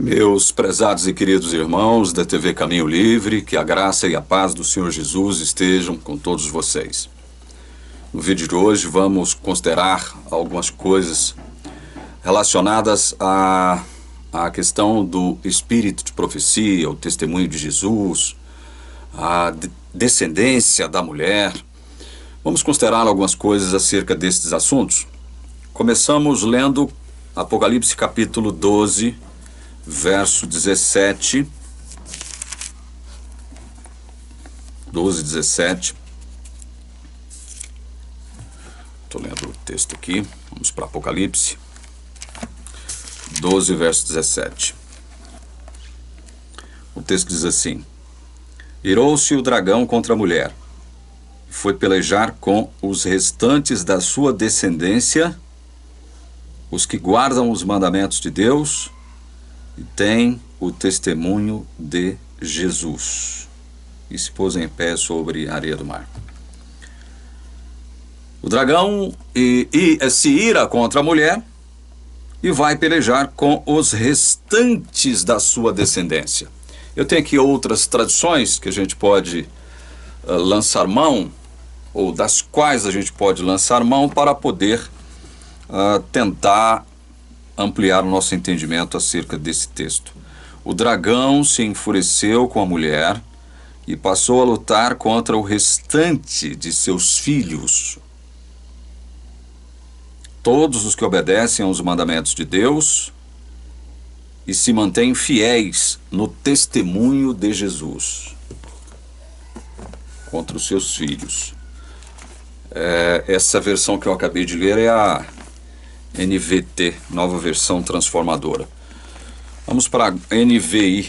Meus prezados e queridos irmãos da TV Caminho Livre, que a graça e a paz do Senhor Jesus estejam com todos vocês. No vídeo de hoje vamos considerar algumas coisas relacionadas à questão do espírito de profecia, o testemunho de Jesus, a descendência da mulher. Vamos considerar algumas coisas acerca destes assuntos. Começamos lendo Apocalipse capítulo 12, verso 17, 12, 17. Estou lendo o texto aqui, vamos para Apocalipse 12, verso 17. O texto diz assim: Irou-se o dragão contra a mulher, e foi pelejar com os restantes da sua descendência, os que guardam os mandamentos de Deus e têm o testemunho de Jesus. E se pôs em pé sobre a areia do mar. O dragão se ira contra a mulher e vai pelejar com os restantes da sua descendência. Eu tenho aqui outras tradições que a gente pode lançar mão, ou das quais a gente pode lançar mão para poder tentar ampliar o nosso entendimento acerca desse texto. O dragão se enfureceu com a mulher e passou a lutar contra o restante de seus filhos. Todos os que obedecem aos mandamentos de Deus e se mantêm fiéis no testemunho de Jesus. Contra os seus filhos. Essa versão que eu acabei de ler é a NVT, Nova Versão Transformadora. Vamos para a NVI.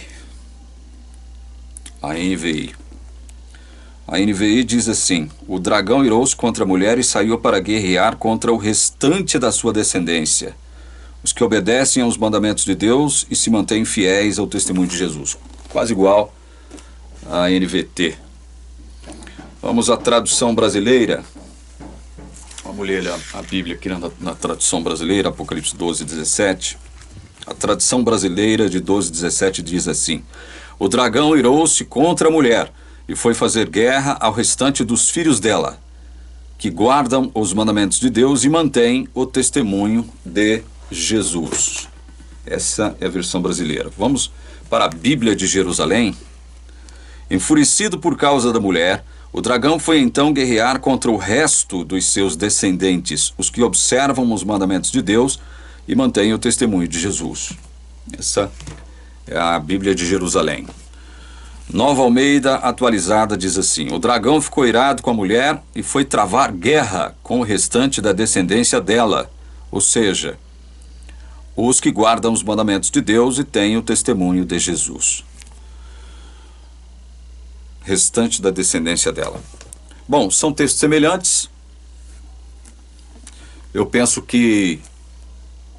A NVI diz assim: O dragão irou-se contra a mulher e saiu para guerrear contra o restante da sua descendência, os que obedecem aos mandamentos de Deus e se mantêm fiéis ao testemunho de Jesus. Quase igual a NVT. Vamos à tradução brasileira. Vamos ler a Bíblia aqui na tradução brasileira, Apocalipse 12, 17. A tradução brasileira de 12, 17 diz assim: O dragão irou-se contra a mulher e foi fazer guerra ao restante dos filhos dela, que guardam os mandamentos de Deus e mantêm o testemunho de Jesus. Essa é a versão brasileira. Vamos para a Bíblia de Jerusalém. Enfurecido por causa da mulher, o dragão foi então guerrear contra o resto dos seus descendentes, os que observam os mandamentos de Deus e mantêm o testemunho de Jesus. Essa é a Bíblia de Jerusalém. Nova Almeida atualizada diz assim: O dragão ficou irado com a mulher e foi travar guerra com o restante da descendência dela, ou seja, os que guardam os mandamentos de Deus e têm o testemunho de Jesus. Restante da descendência dela. Bom, são textos semelhantes. Eu penso que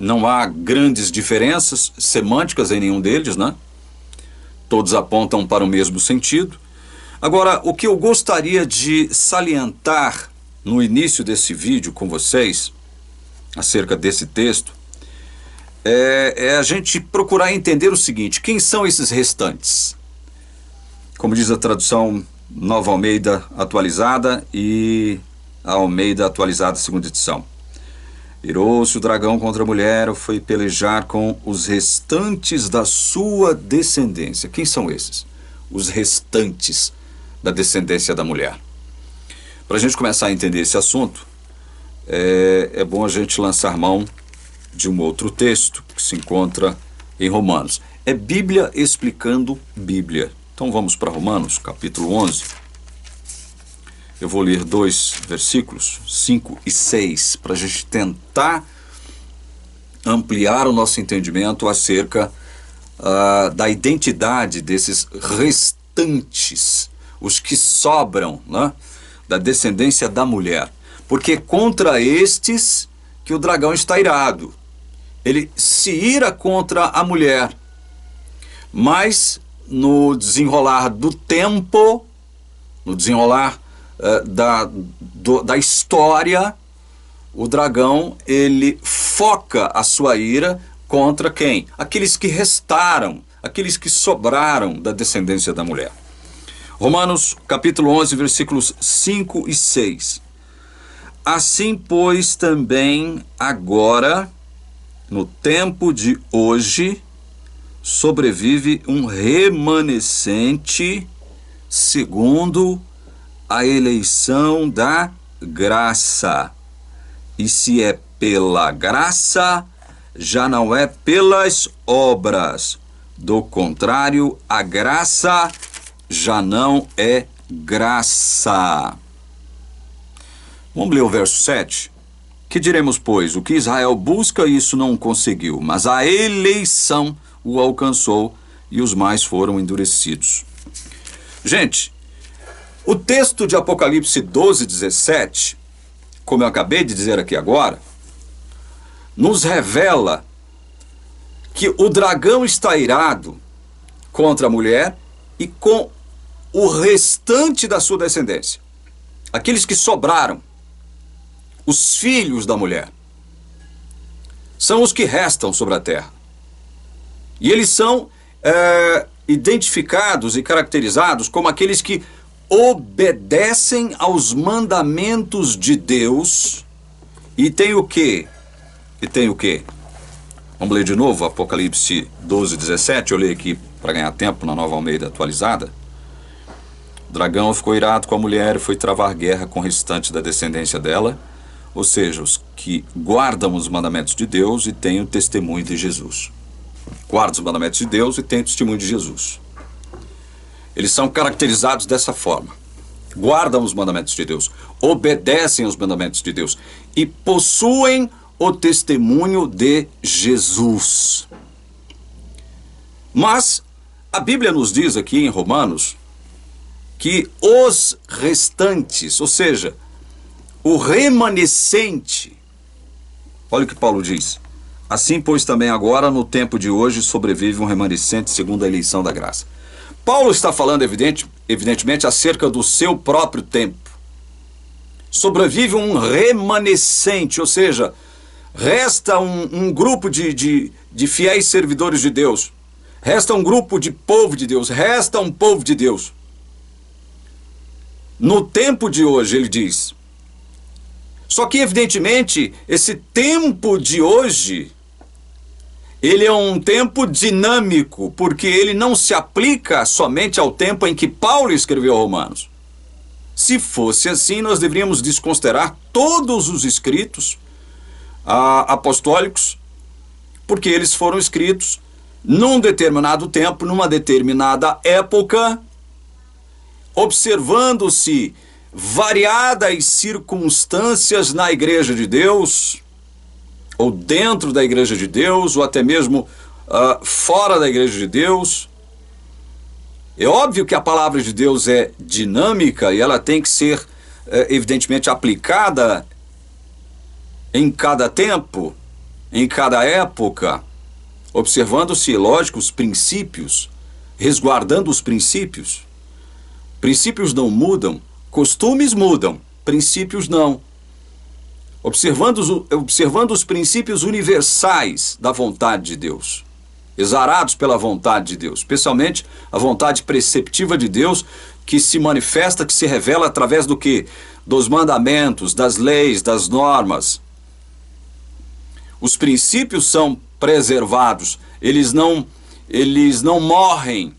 não há grandes diferenças semânticas em nenhum deles, né? Todos apontam para o mesmo sentido. Agora, o que eu gostaria de salientar no início desse vídeo com vocês, acerca desse texto, é a gente procurar entender o seguinte: quem são esses restantes? Como diz a tradução Nova Almeida atualizada e a Almeida atualizada segunda edição. Irou-se o dragão contra a mulher, foi pelejar com os restantes da sua descendência. Quem são esses? Os restantes da descendência da mulher. Para a gente começar a entender esse assunto, é bom a gente lançar mão de um outro texto que se encontra em Romanos. É Bíblia explicando Bíblia. Então vamos para Romanos, capítulo 11. Eu vou ler 2 versículos, 5 e 6, para a gente tentar ampliar o nosso entendimento acerca da identidade desses restantes, os que sobram, né, da descendência da mulher. Porque contra estes que o dragão está irado. Ele se ira contra a mulher, mas no desenrolar do tempo, no desenrolar da história, o dragão ele foca a sua ira contra quem? Aqueles que restaram, aqueles que sobraram da descendência da mulher. Romanos capítulo 11, versículos 5 e 6. Assim, pois, também agora, no tempo de hoje, sobrevive um remanescente segundo a eleição da graça. E se é pela graça, já não é pelas obras. Do contrário, a graça já não é graça. Vamos ler o verso 7. Que diremos, pois? O que Israel busca, isso não conseguiu, mas a eleição o alcançou e os mais foram endurecidos. Gente, o texto de Apocalipse 12, 17, como eu acabei de dizer aqui agora, nos revela que o dragão está irado contra a mulher e com o restante da sua descendência. Aqueles que sobraram, os filhos da mulher, são os que restam sobre a terra. E eles são identificados e caracterizados como aqueles que obedecem aos mandamentos de Deus. E tem o quê? Vamos ler de novo Apocalipse 12, 17. Eu leio aqui para ganhar tempo na Nova Almeida atualizada. O dragão ficou irado com a mulher e foi travar guerra com o restante da descendência dela, ou seja, os que guardam os mandamentos de Deus e têm o testemunho de Jesus. Guardam os mandamentos de Deus e têm o testemunho de Jesus. Eles são caracterizados dessa forma. Guardam os mandamentos de Deus, obedecem aos mandamentos de Deus e possuem o testemunho de Jesus. Mas a Bíblia nos diz aqui em Romanos que os restantes, ou seja, o remanescente, olha o que Paulo diz: assim, pois, também agora, no tempo de hoje, sobrevive um remanescente segundo a eleição da graça. Paulo está falando, evidentemente, acerca do seu próprio tempo. Sobrevive um remanescente, ou seja, resta um grupo de fiéis servidores de Deus, resta um grupo de povo de Deus, resta um povo de Deus. No tempo de hoje, ele diz. Só que, evidentemente, esse tempo de hoje, ele é um tempo dinâmico, porque ele não se aplica somente ao tempo em que Paulo escreveu Romanos. Se fosse assim, nós deveríamos desconsiderar todos os escritos apostólicos, porque eles foram escritos num determinado tempo, numa determinada época, observando-se variadas circunstâncias na Igreja de Deus, ou dentro da Igreja de Deus, ou até mesmo fora da Igreja de Deus. É óbvio que a palavra de Deus é dinâmica e ela tem que ser, evidentemente, aplicada em cada tempo, em cada época, observando-se, lógico, os princípios, resguardando os princípios. Princípios não mudam, costumes mudam, princípios não. Observando os princípios universais da vontade de Deus, exarados pela vontade de Deus, especialmente a vontade preceptiva de Deus, que se manifesta, que se revela através do quê? Dos mandamentos, das leis, das normas. Os princípios são preservados, eles não morrem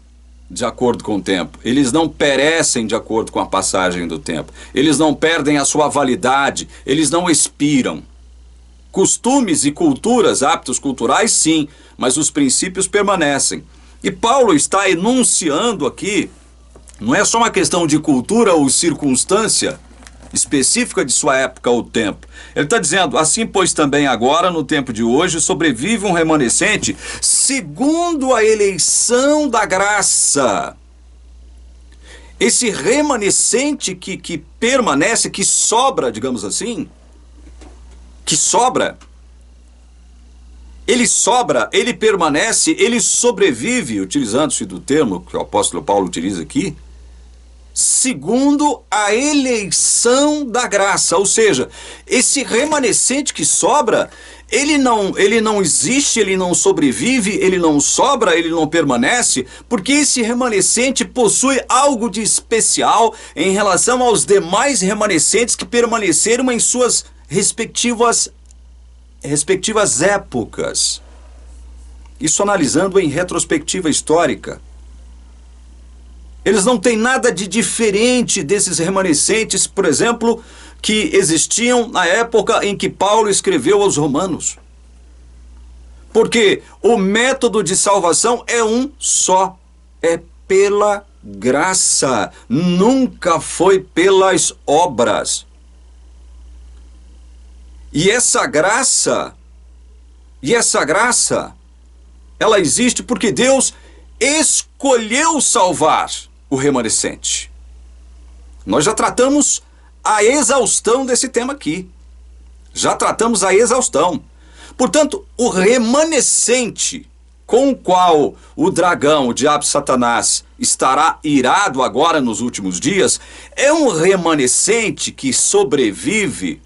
de acordo com o tempo, eles não perecem de acordo com a passagem do tempo, eles não perdem a sua validade, eles não expiram. Costumes e culturas, hábitos culturais, sim, mas os princípios permanecem. E Paulo está enunciando aqui, não é só uma questão de cultura ou circunstância específica de sua época ou tempo. Ele está dizendo, assim pois também agora, no tempo de hoje, sobrevive um remanescente segundo a eleição da graça. Esse remanescente que permanece, que sobra, digamos assim, ele permanece, ele sobrevive, utilizando-se do termo que o apóstolo Paulo utiliza aqui, segundo a eleição da graça. Ou seja, esse remanescente que sobra, ele não existe, ele não sobrevive, ele não sobra, ele não permanece, porque esse remanescente possui algo de especial em relação aos demais remanescentes que permaneceram em suas respectivas épocas. Isso analisando em retrospectiva histórica. Eles não têm nada de diferente desses remanescentes, por exemplo, que existiam na época em que Paulo escreveu aos Romanos. Porque o método de salvação é um só, é pela graça, nunca foi pelas obras. E essa graça, ela existe porque Deus escolheu salvar o remanescente. Nós já tratamos a exaustão desse tema aqui. Já tratamos a exaustão. Portanto, o remanescente com o qual o dragão, o diabo Satanás, estará irado agora nos últimos dias, é um remanescente que sobrevive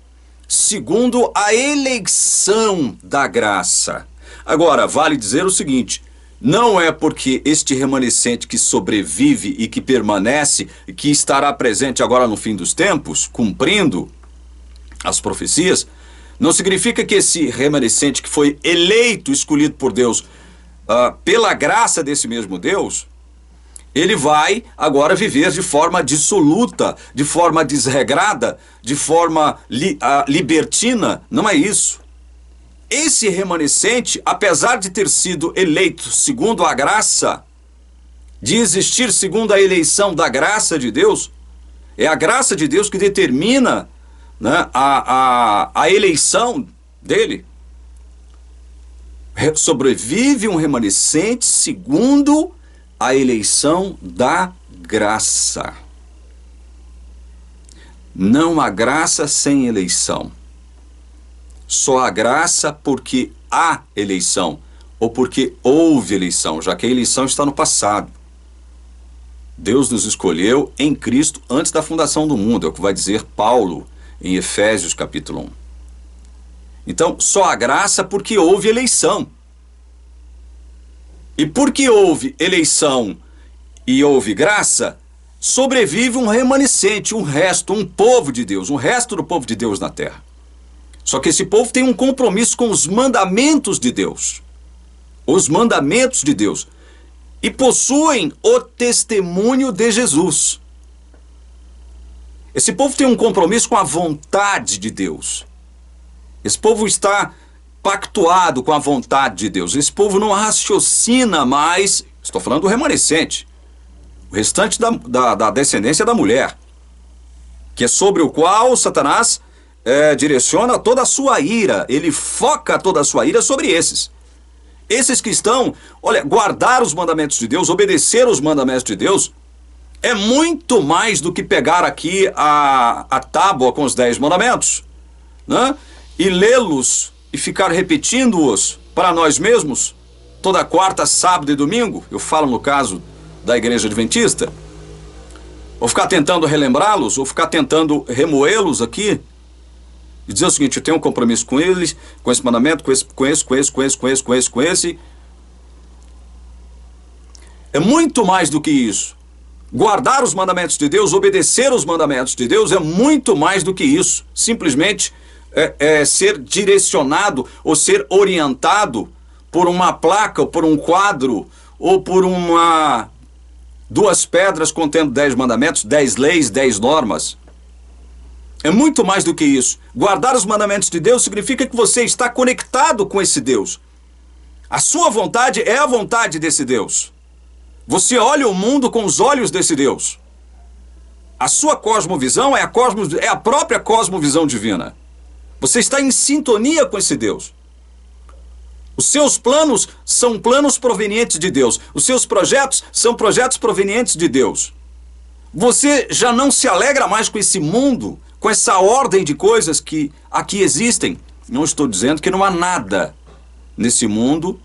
segundo a eleição da graça. Agora, vale dizer o seguinte: não é porque este remanescente que sobrevive e que permanece, e que estará presente agora no fim dos tempos, cumprindo as profecias, não significa que esse remanescente que foi eleito, escolhido por Deus, pela graça desse mesmo Deus, ele vai agora viver de forma dissoluta, de forma desregrada, de forma libertina. Não é isso. Esse remanescente, apesar de ter sido eleito segundo a graça, de existir segundo a eleição da graça de Deus, é a graça de Deus que determina, né, a eleição dele. Sobrevive um remanescente segundo a eleição da graça. Não há graça sem eleição. Só há graça porque há eleição, ou porque houve eleição, já que a eleição está no passado. Deus nos escolheu em Cristo antes da fundação do mundo, é o que vai dizer Paulo em Efésios capítulo 1. Então, só há graça porque houve eleição. E porque houve eleição e houve graça, sobrevive um remanescente, um resto, um povo de Deus, um resto do povo de Deus na terra. Só que esse povo tem um compromisso com os mandamentos de Deus. Os mandamentos de Deus. E possuem o testemunho de Jesus. Esse povo tem um compromisso com a vontade de Deus. Esse povo está pactuado com a vontade de Deus. Esse povo não raciocina mais, estou falando do remanescente, o restante da descendência da mulher, que é sobre o qual Satanás direciona toda a sua ira, ele foca toda a sua ira sobre esses. Esses que estão, olha, guardar os mandamentos de Deus, obedecer os mandamentos de Deus, é muito mais do que pegar aqui a tábua com os 10 mandamentos, né? E lê-los e ficar repetindo-os para nós mesmos, toda quarta, sábado e domingo, eu falo no caso da igreja adventista, ou ficar tentando relembrá-los, ou ficar tentando remoê-los aqui, e dizer o seguinte: eu tenho um compromisso com eles, com esse mandamento, com esse. É muito mais do que isso. Guardar os mandamentos de Deus, obedecer os mandamentos de Deus é muito mais do que isso. Simplesmente ser direcionado ou ser orientado por uma placa, ou por um quadro, ou por duas pedras contendo 10 mandamentos, 10 leis, 10 normas. É muito mais do que isso. Guardar os mandamentos de Deus significa que você está conectado com esse Deus. A sua vontade é a vontade desse Deus. Você olha o mundo com os olhos desse Deus. A sua cosmovisão é a própria cosmovisão divina. Você está em sintonia com esse Deus. Os seus planos são planos provenientes de Deus. Os seus projetos são projetos provenientes de Deus. Você já não se alegra mais com esse mundo, com essa ordem de coisas que aqui existem. Não estou dizendo que não há nada nesse mundo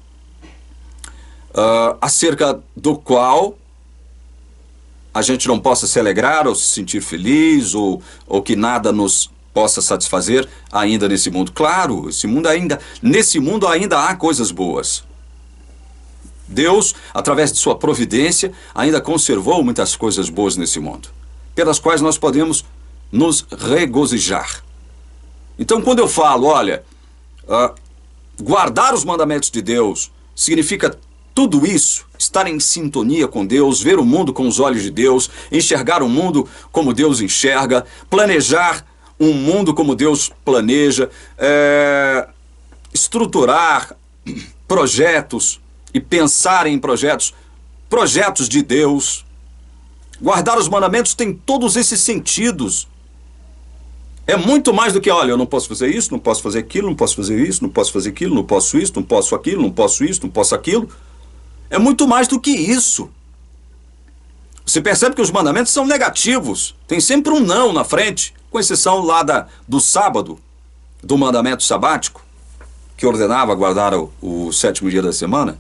acerca do qual a gente não possa se alegrar ou se sentir feliz, ou que nada nos possa satisfazer ainda nesse mundo. Claro, nesse mundo ainda há coisas boas. Deus, através de sua providência, ainda conservou muitas coisas boas nesse mundo, pelas quais nós podemos nos regozijar. Então, quando eu falo, olha, guardar os mandamentos de Deus significa tudo isso, estar em sintonia com Deus, ver o mundo com os olhos de Deus, enxergar o mundo como Deus enxerga, planejar um mundo como Deus planeja, estruturar projetos e pensar em projetos de Deus. Guardar os mandamentos tem todos esses sentidos. É muito mais do que, olha, eu não posso fazer isso, não posso fazer aquilo, não posso fazer isso, não posso fazer aquilo, não posso isso, não posso aquilo, não posso isso, não posso aquilo. É muito mais do que isso. Você percebe que os mandamentos são negativos. Tem sempre um não na frente, com exceção lá do sábado, do mandamento sabático, que ordenava guardar o sétimo dia da semana.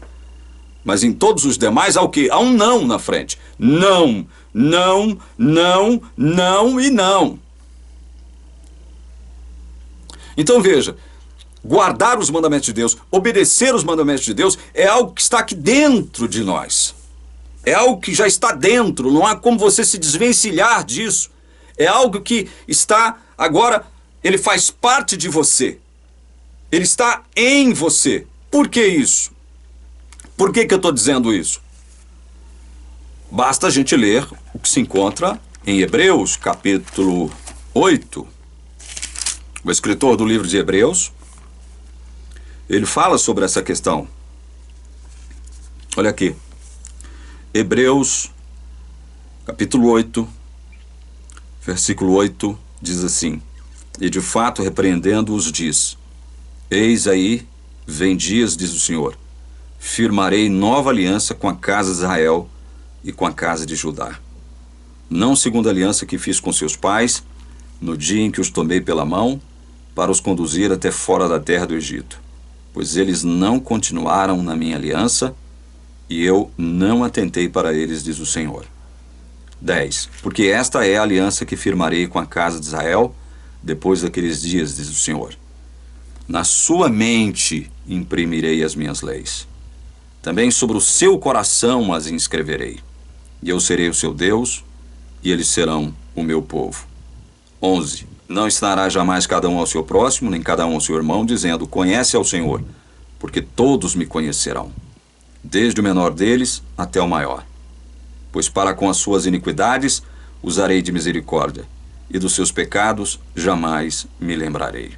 Mas em todos os demais há o quê? Há um não na frente. Não, não, não, não e não. Então veja, guardar os mandamentos de Deus, obedecer os mandamentos de Deus é algo que está aqui dentro de nós. É algo que já está dentro, não há como você se desvencilhar disso. É algo que está agora, ele faz parte de você. Ele está em você. Por que isso? Por que eu estou dizendo isso? Basta a gente ler o que se encontra em Hebreus, capítulo 8. O escritor do livro de Hebreus, ele fala sobre essa questão. Olha aqui. Hebreus, capítulo 8, versículo 8, diz assim: e de fato, repreendendo-os, diz: eis aí, vem dias, diz o Senhor, firmarei nova aliança com a casa de Israel e com a casa de Judá. Não segundo a aliança que fiz com seus pais, no dia em que os tomei pela mão, para os conduzir até fora da terra do Egito. Pois eles não continuaram na minha aliança, e eu não atentei para eles, diz o Senhor. 10. Porque esta é a aliança que firmarei com a casa de Israel, depois daqueles dias, diz o Senhor. Na sua mente imprimirei as minhas leis. Também sobre o seu coração as inscreverei. E eu serei o seu Deus, e eles serão o meu povo. 11. Não ensinará jamais cada um ao seu próximo, nem cada um ao seu irmão, dizendo: conhece ao Senhor, porque todos me conhecerão, desde o menor deles até o maior. Pois para com as suas iniquidades usarei de misericórdia, e dos seus pecados jamais me lembrarei.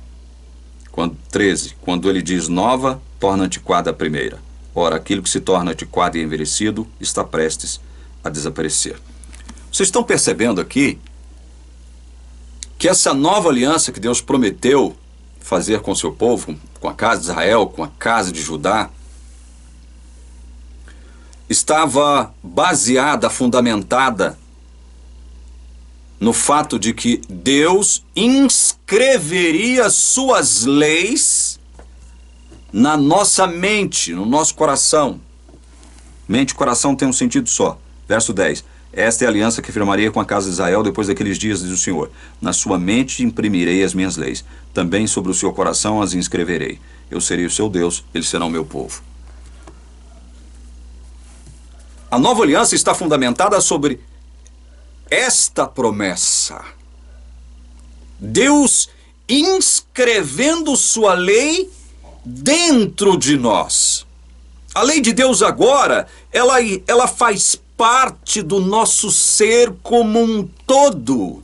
13. Quando ele diz nova, torna antiquada a primeira. Ora, aquilo que se torna antiquado e envelhecido está prestes a desaparecer. Vocês estão percebendo aqui que essa nova aliança que Deus prometeu fazer com o seu povo, com a casa de Israel, com a casa de Judá, estava baseada, fundamentada no fato de que Deus inscreveria suas leis na nossa mente, no nosso coração. Mente e coração tem um sentido só. Verso 10. Esta é a aliança que firmaria com a casa de Israel depois daqueles dias, diz o Senhor. Na sua mente imprimirei as minhas leis. Também sobre o seu coração as inscreverei. Eu serei o seu Deus, eles serão o meu povo. A nova aliança está fundamentada sobre esta promessa. Deus inscrevendo sua lei dentro de nós. A lei de Deus agora, ela faz parte do nosso ser como um todo.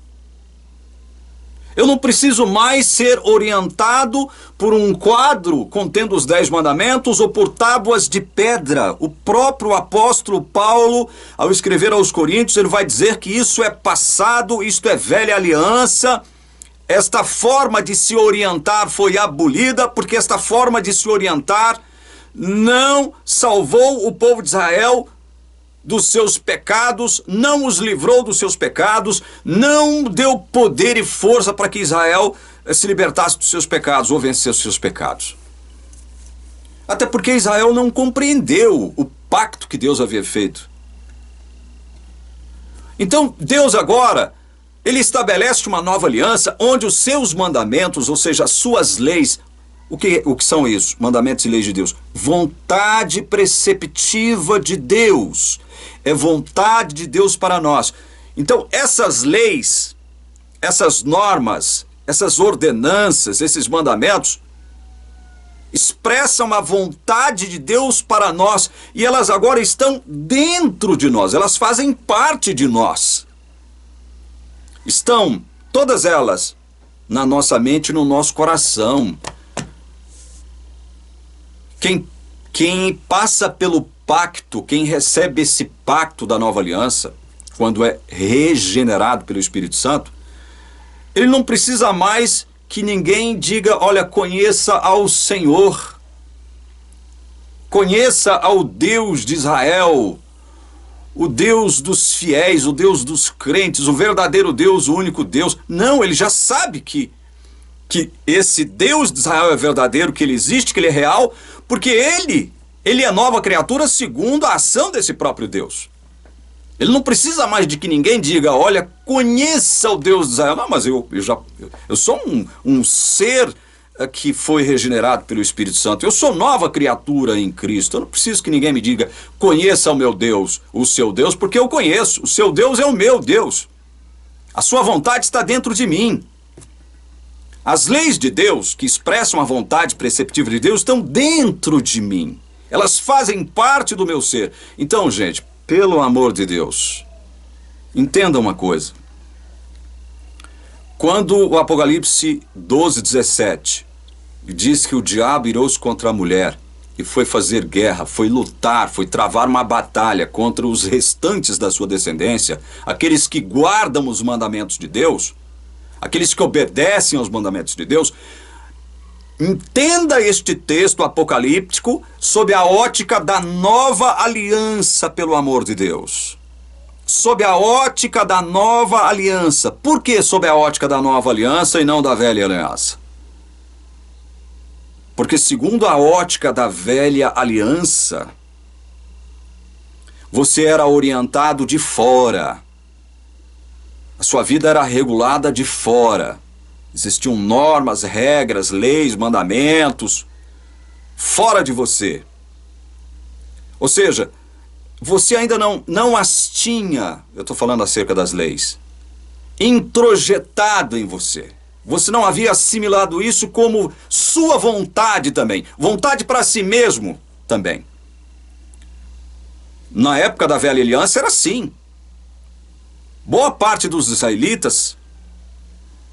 Eu não preciso mais ser orientado por um quadro contendo os 10 mandamentos ou por tábuas de pedra. O próprio apóstolo Paulo, ao escrever aos Coríntios, ele vai dizer que isso é passado, isto é velha aliança. Esta forma de se orientar foi abolida, porque esta forma de se orientar não salvou o povo de Israel dos seus pecados, não os livrou dos seus pecados, não deu poder e força para que Israel se libertasse dos seus pecados ou vencesse os seus pecados. Até porque Israel não compreendeu o pacto que Deus havia feito. Então Deus agora Ele estabelece uma nova aliança onde os seus mandamentos, ou seja, as suas leis, o que são isso? Mandamentos e leis de Deus. Vontade preceptiva de Deus. É vontade de Deus para nós. Então, essas leis, essas normas, essas ordenanças, esses mandamentos, expressam a vontade de Deus para nós. E elas agora estão dentro de nós. Elas fazem parte de nós. Estão, todas elas, na nossa mente e no nosso coração. Quem passa pelo pacto, quem recebe esse pacto da nova aliança, quando é regenerado pelo Espírito Santo, ele não precisa mais que ninguém diga, olha, conheça ao Senhor, conheça ao Deus de Israel, o Deus dos fiéis, o Deus dos crentes, o verdadeiro Deus, o único Deus. Não, ele já sabe que esse Deus de Israel é verdadeiro, que ele existe, que ele é real, porque ele é nova criatura segundo a ação desse próprio Deus. Ele não precisa mais de que ninguém diga, olha, conheça o Deus de Israel. Não, mas eu sou um ser que foi regenerado pelo Espírito Santo. Eu sou nova criatura em Cristo. Eu não preciso que ninguém me diga, conheça o meu Deus, o seu Deus, porque eu conheço. O seu Deus é o meu Deus. A sua vontade está dentro de mim. As leis de Deus, que expressam a vontade preceptiva de Deus, estão dentro de mim. Elas fazem parte do meu ser. Então, gente, pelo amor de Deus, entenda uma coisa. Quando o Apocalipse 12:17 diz que o diabo irou-se contra a mulher e foi fazer guerra, foi lutar, foi travar uma batalha contra os restantes da sua descendência, aqueles que guardam os mandamentos de Deus, aqueles que obedecem aos mandamentos de Deus, entenda este texto apocalíptico sob a ótica da nova aliança, pelo amor de Deus. Sob a ótica da nova aliança. Por que sob a ótica da nova aliança e não da velha aliança? Porque segundo a ótica da velha aliança, você era orientado de fora. A sua vida era regulada de fora. Existiam normas, regras, leis, mandamentos fora de você. Ou seja, você ainda não as tinha, eu estou falando acerca das leis, introjetado em você. Você não havia assimilado isso como sua vontade também. Vontade para si mesmo também. Na época da velha aliança era assim. Boa parte dos israelitas,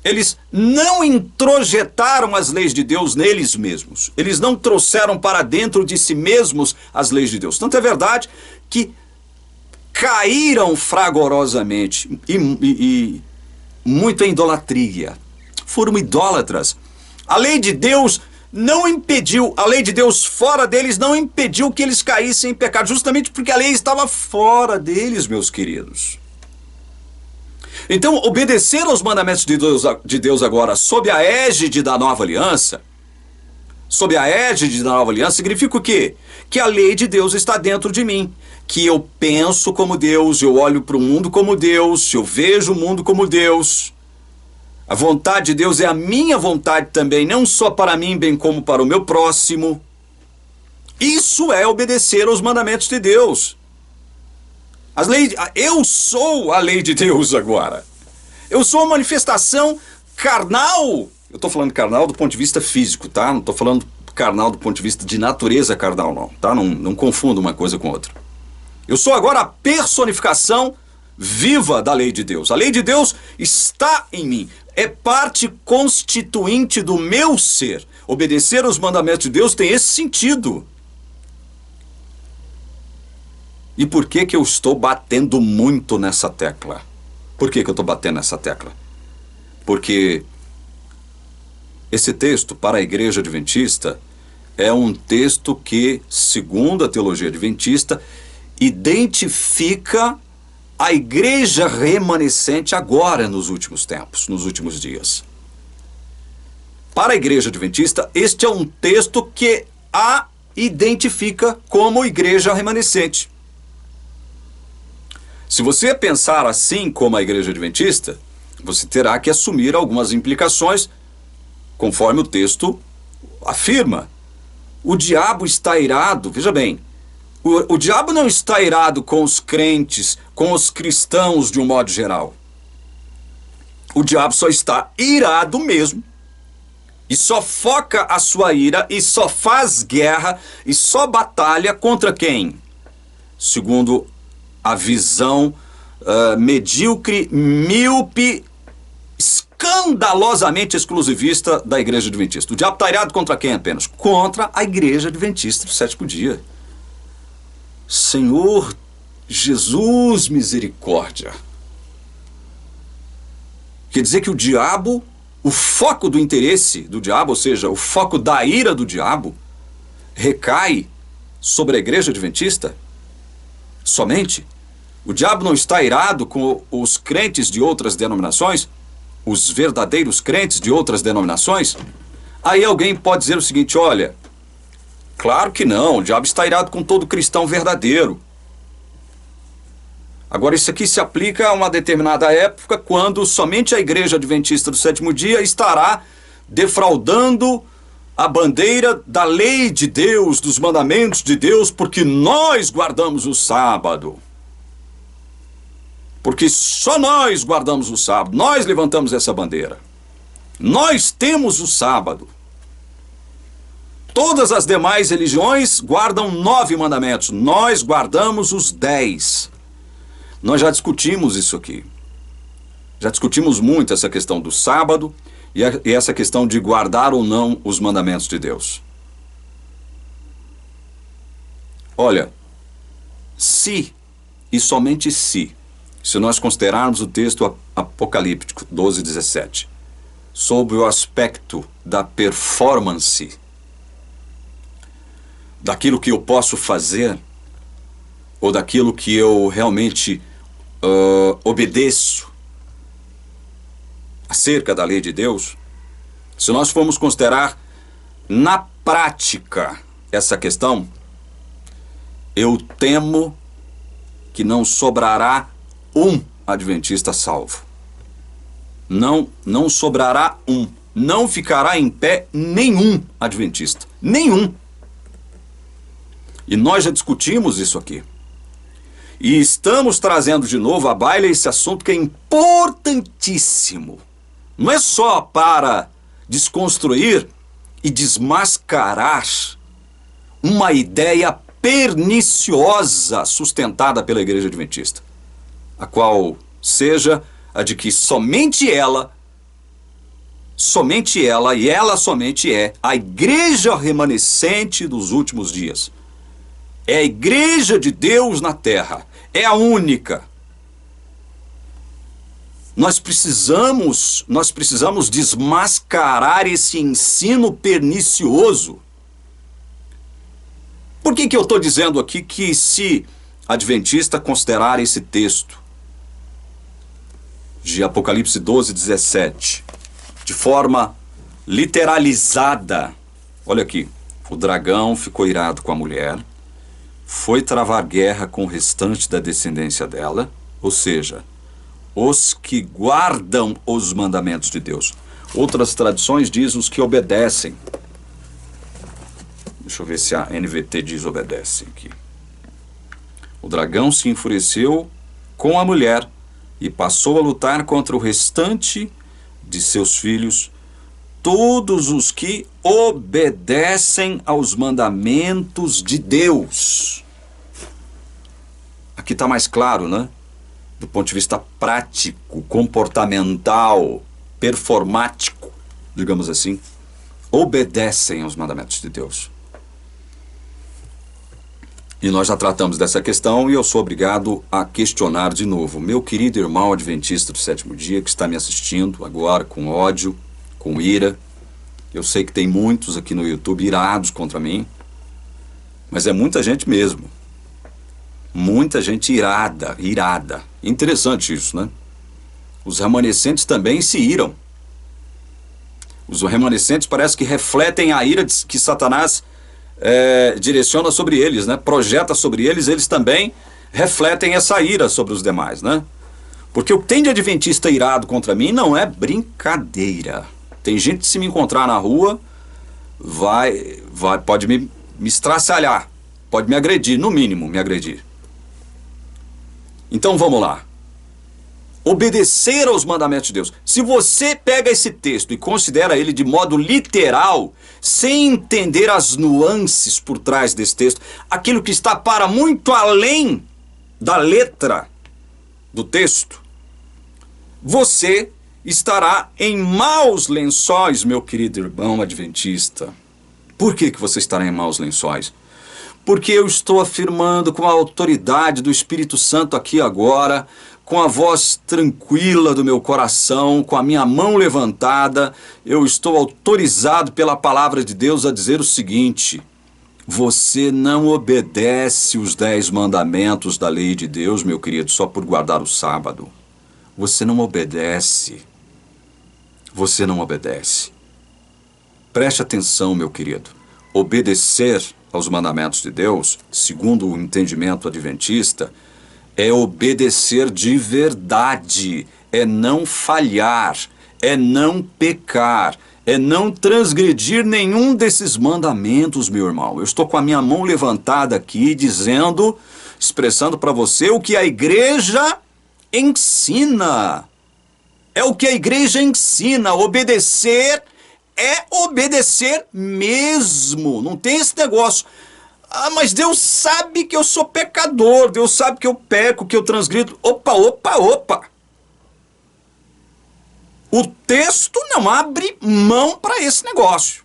eles não introjetaram as leis de Deus neles mesmos. Eles não trouxeram para dentro de si mesmos as leis de Deus. Tanto é verdade que caíram fragorosamente e muito em idolatria. Foram idólatras. A lei de Deus não impediu, a lei de Deus fora deles não impediu que eles caíssem em pecado, justamente porque a lei estava fora deles, meus queridos. Então, obedecer aos mandamentos de Deus agora, sob a égide da nova aliança, significa o quê? Que a lei de Deus está dentro de mim. Que eu penso como Deus, eu olho para o mundo como Deus, eu vejo o mundo como Deus. A vontade de Deus é a minha vontade também, não só para mim, bem como para o meu próximo. Isso é obedecer aos mandamentos de Deus. Eu sou a lei de Deus agora. Eu sou a manifestação carnal. Eu estou falando carnal do ponto de vista físico, tá? Não estou falando carnal do ponto de vista de natureza carnal, não, tá? Não confunda uma coisa com outra. Eu sou agora a personificação viva da lei de Deus. A lei de Deus está em mim. É parte constituinte do meu ser. Obedecer aos mandamentos de Deus tem esse sentido. E por que que eu estou batendo muito nessa tecla? Por que que eu estou batendo nessa tecla? Porque esse texto para a Igreja Adventista é um texto que, segundo a teologia adventista, identifica a igreja remanescente agora nos últimos tempos, nos últimos dias. Para a Igreja Adventista, este é um texto que a identifica como igreja remanescente. Se você pensar assim como a Igreja Adventista, Você terá que assumir algumas implicações, conforme o texto afirma. O diabo está irado, veja bem, o diabo não está irado com os crentes, com os cristãos de um modo geral. O diabo só está irado mesmo, e só foca a sua ira, e só faz guerra, e só batalha contra quem? Segundo a visão medíocre, míope, escandalosamente exclusivista da Igreja Adventista. O diabo está irado contra quem apenas? Contra a Igreja Adventista do sétimo dia. Senhor Jesus, misericórdia. Quer dizer que o diabo, o foco do interesse do diabo, ou seja, o foco da ira do diabo, recai sobre a Igreja Adventista? Somente? O diabo não está irado com os crentes de outras denominações? Os verdadeiros crentes de outras denominações? Aí alguém pode dizer o seguinte, olha, claro que não, o diabo está irado com todo cristão verdadeiro. Agora isso aqui se aplica a uma determinada época, quando somente a Igreja Adventista do sétimo dia estará defraudando a bandeira da lei de Deus, dos mandamentos de Deus, porque nós guardamos o sábado. Porque só nós guardamos o sábado, nós levantamos essa bandeira. Nós temos o sábado. Todas as demais religiões guardam 9 mandamentos, nós guardamos os 10. Nós já discutimos isso aqui. Já discutimos muito essa questão do sábado e essa questão de guardar ou não os mandamentos de Deus. Olha, se e somente se nós considerarmos o texto apocalíptico 12:17, sob o aspecto da performance, daquilo que eu posso fazer, ou daquilo que eu realmente obedeço acerca da lei de Deus, se nós formos considerar na prática essa questão, eu temo que não sobrará um adventista salvo. Não sobrará um. Não ficará em pé nenhum adventista. Nenhum. E nós já discutimos isso aqui. E estamos trazendo de novo à baila esse assunto que é importantíssimo. Não é só para desconstruir e desmascarar uma ideia perniciosa sustentada pela Igreja Adventista, a qual seja a de que somente ela e ela somente é a igreja remanescente dos últimos dias. É a igreja de Deus na terra. É a única. Nós precisamos desmascarar esse ensino pernicioso. Por que eu estou dizendo aqui que se adventista considerar esse texto de Apocalipse 12:17 de forma literalizada, olha aqui, o dragão ficou irado com a mulher, foi travar guerra com o restante da descendência dela, ou seja, os que guardam os mandamentos de Deus. Outras traduções dizem os que obedecem. Deixa eu ver se a NVT diz obedece aqui. O dragão se enfureceu com a mulher e passou a lutar contra o restante de seus filhos, todos os que obedecem aos mandamentos de Deus. Aqui está mais claro, né? Do ponto de vista prático, comportamental, performático, digamos assim, obedecem aos mandamentos de Deus. E nós já tratamos dessa questão e eu sou obrigado a questionar de novo. Meu querido irmão adventista do sétimo dia que está me assistindo agora com ódio, com ira. Eu sei que tem muitos aqui no YouTube irados contra mim, mas é muita gente mesmo. Muita gente irada. Interessante isso, né? Os remanescentes também se iram. Os remanescentes parece que refletem a ira que Satanás direciona sobre eles, né? Projeta sobre eles, eles também refletem essa ira sobre os demais, né? Porque o que tem de adventista irado contra mim não é brincadeira. Tem gente que se me encontrar na rua, pode me estraçalhar, pode me agredir, no mínimo me agredir. Então vamos lá. Obedecer aos mandamentos de Deus. Se você pega esse texto e considera ele de modo literal, sem entender as nuances por trás desse texto, aquilo que está para muito além da letra do texto, você estará em maus lençóis, meu querido irmão adventista. Por que você estará em maus lençóis? Porque eu estou afirmando com a autoridade do Espírito Santo aqui agora, com a voz tranquila do meu coração, com a minha mão levantada, eu estou autorizado pela palavra de Deus a dizer o seguinte: você não obedece os 10 mandamentos da lei de Deus, meu querido, só por guardar o sábado. Você não obedece. Você não obedece. Preste atenção, meu querido. Obedecer aos mandamentos de Deus, segundo o entendimento adventista, é obedecer de verdade, é não falhar, é não pecar, é não transgredir nenhum desses mandamentos, meu irmão. Eu estou com a minha mão levantada aqui, dizendo, expressando para você o que a igreja ensina. É o que a igreja ensina. Obedecer é obedecer mesmo. Não tem esse negócio. Ah, mas Deus sabe que eu sou pecador, Deus sabe que eu peco, que eu transgrido. Opa, opa, opa. O texto não abre mão para esse negócio.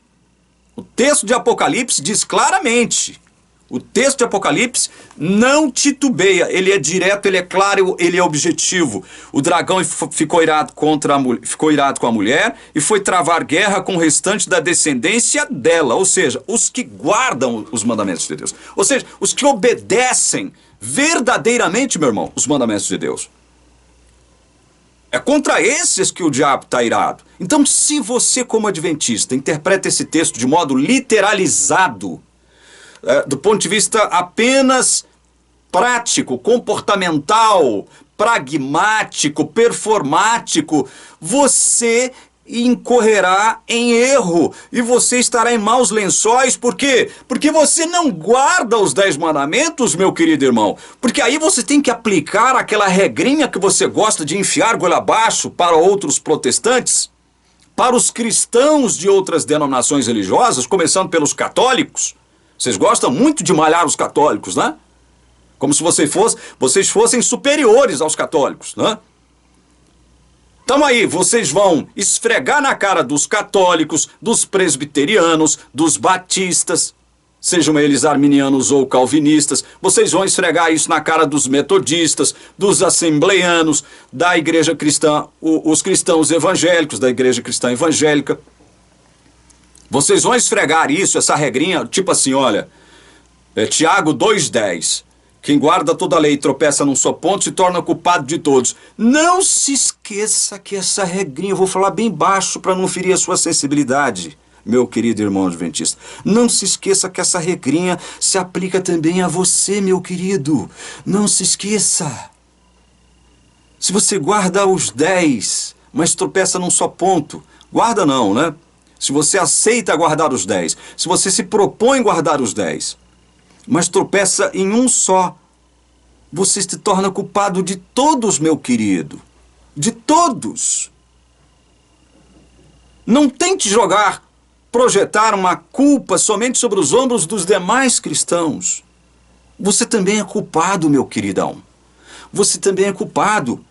O texto de Apocalipse diz claramente. O texto de Apocalipse não titubeia, ele é direto, ele é claro, ele é objetivo. O dragão ficou irado com a mulher e foi travar guerra com o restante da descendência dela, ou seja, os que guardam os mandamentos de Deus. Ou seja, os que obedecem verdadeiramente, meu irmão, os mandamentos de Deus. É contra esses que o diabo está irado. Então, se você, como adventista, interpreta esse texto de modo literalizado, do ponto de vista apenas prático, comportamental, pragmático, performático, você incorrerá em erro e você estará em maus lençóis. Por quê? Porque você não guarda os 10 mandamentos, meu querido irmão. Porque aí você tem que aplicar aquela regrinha que você gosta de enfiar goela abaixo para outros protestantes, para os cristãos de outras denominações religiosas, começando pelos católicos. Vocês gostam muito de malhar os católicos, né? Como se vocês fossem superiores aos católicos, né? Então aí, vocês vão esfregar na cara dos católicos, dos presbiterianos, dos batistas, sejam eles arminianos ou calvinistas, vocês vão esfregar isso na cara dos metodistas, dos assembleianos, da igreja cristã, os cristãos evangélicos, da igreja cristã evangélica. Vocês vão esfregar isso, essa regrinha, tipo assim, olha, Tiago 2,10, quem guarda toda a lei e tropeça num só ponto se torna culpado de todos. Não se esqueça que essa regrinha, eu vou falar bem baixo para não ferir a sua sensibilidade, meu querido irmão adventista. Não se esqueça que essa regrinha se aplica também a você, meu querido. Não se esqueça. Se você guarda os 10, mas tropeça num só ponto, guarda não, né? Se você aceita guardar os 10, se você se propõe guardar os 10, mas tropeça em um só, você se torna culpado de todos, meu querido. De todos. Não tente projetar uma culpa somente sobre os ombros dos demais cristãos. Você também é culpado, meu queridão. Você também é culpado.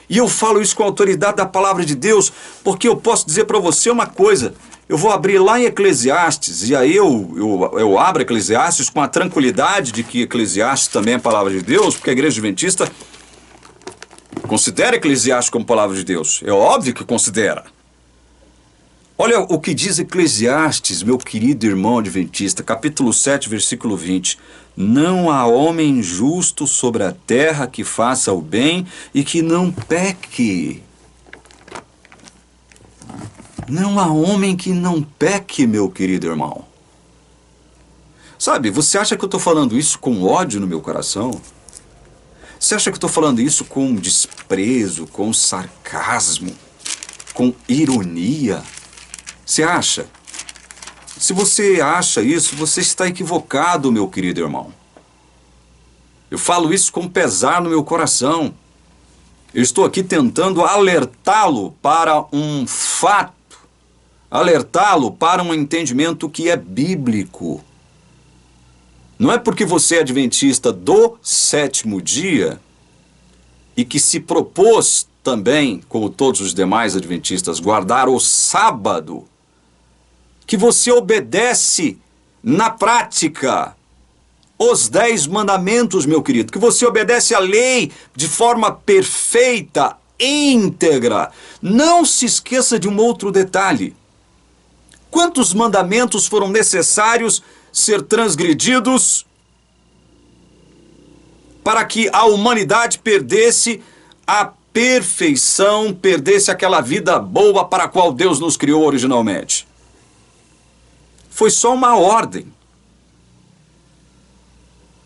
E eu falo isso com a autoridade da palavra de Deus, porque eu posso dizer para você uma coisa. Eu vou abrir lá em Eclesiastes, e aí eu abro Eclesiastes com a tranquilidade de que Eclesiastes também é palavra de Deus, porque a igreja adventista considera Eclesiastes como palavra de Deus. É óbvio que considera. Olha o que diz Eclesiastes, meu querido irmão adventista, capítulo 7, versículo 20. Não há homem justo sobre a terra que faça o bem e que não peque. Não há homem que não peque, meu querido irmão. Sabe, você acha que eu estou falando isso com ódio no meu coração? Você acha que eu estou falando isso com desprezo, com sarcasmo, com ironia? Você acha? Se você acha isso, você está equivocado, meu querido irmão. Eu falo isso com pesar no meu coração. Eu estou aqui tentando alertá-lo para um fato, alertá-lo para um entendimento que é bíblico. Não é porque você é adventista do sétimo dia e que se propôs também, como todos os demais adventistas, guardar o sábado, que você obedece na prática os 10 mandamentos, meu querido, que você obedece a lei de forma perfeita, íntegra. Não se esqueça de um outro detalhe. Quantos mandamentos foram necessários ser transgredidos para que a humanidade perdesse a perfeição, perdesse aquela vida boa para a qual Deus nos criou originalmente? Foi só uma ordem.